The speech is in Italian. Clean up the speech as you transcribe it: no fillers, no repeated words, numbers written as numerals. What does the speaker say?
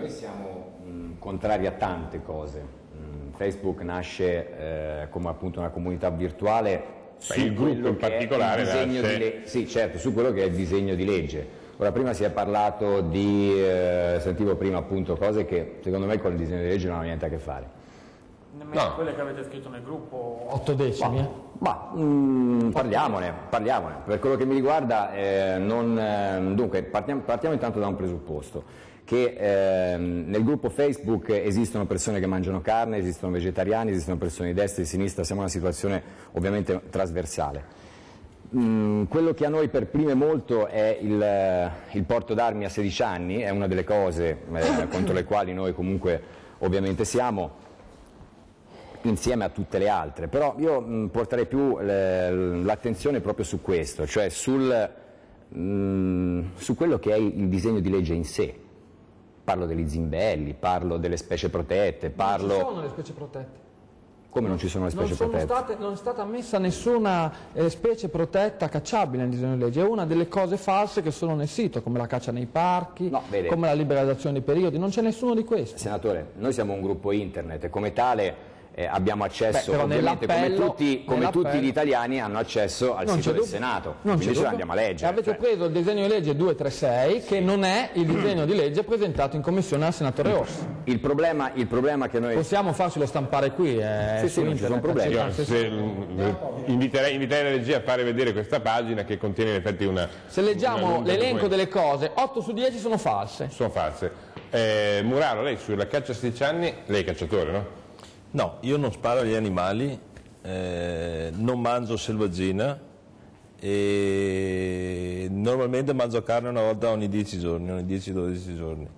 noi siamo contrari a tante cose. Facebook nasce come appunto una comunità virtuale. Il gruppo in particolare sì, certo, su quello che è il disegno di legge. Ora, prima si è parlato di, sentivo prima appunto cose che secondo me con il disegno di legge non hanno niente a che fare. Nemmeno quelle che avete scritto nel gruppo. 8 decimi? Parliamone. Per quello che mi riguarda, dunque, partiamo intanto da un presupposto, che nel gruppo Facebook esistono persone che mangiano carne, esistono vegetariani, esistono persone di destra e di sinistra, siamo in una situazione ovviamente trasversale. Quello che a noi perprime molto è il porto d'armi a 16 anni, è una delle cose contro le quali noi comunque ovviamente siamo, insieme a tutte le altre, però io porterei più l'attenzione proprio su questo, cioè su quello che è il disegno di legge in sé. Parlo degli zimbelli, parlo delle specie protette, parlo... Non ci sono le specie protette. Come non ci sono le specie protette? Non è stata ammessa nessuna specie protetta cacciabile nel disegno di legge, è una delle cose false che sono nel sito, come la caccia nei parchi, come la liberalizzazione dei periodi, non c'è nessuno di questi. Senatore, noi siamo un gruppo internet e come tale abbiamo accesso, ovviamente come tutti gli italiani hanno accesso al sito del Senato, quindi ce l'andiamo a leggere. Avete preso il disegno di legge 236 che non è il disegno di legge presentato in commissione al senatore Orsi. Il problema che noi... Possiamo farcelo stampare qui? Sì, non ci sono problemi. Inviterei la regia a fare vedere questa pagina che contiene in effetti una... Se leggiamo l'elenco delle cose, 8 su 10 sono false. Sono false. Muraro, lei sulla caccia a 16 anni, lei è cacciatore, no? No, io non sparo agli animali, non mangio selvaggina e normalmente mangio carne una volta ogni 10 giorni, ogni 10-12 giorni.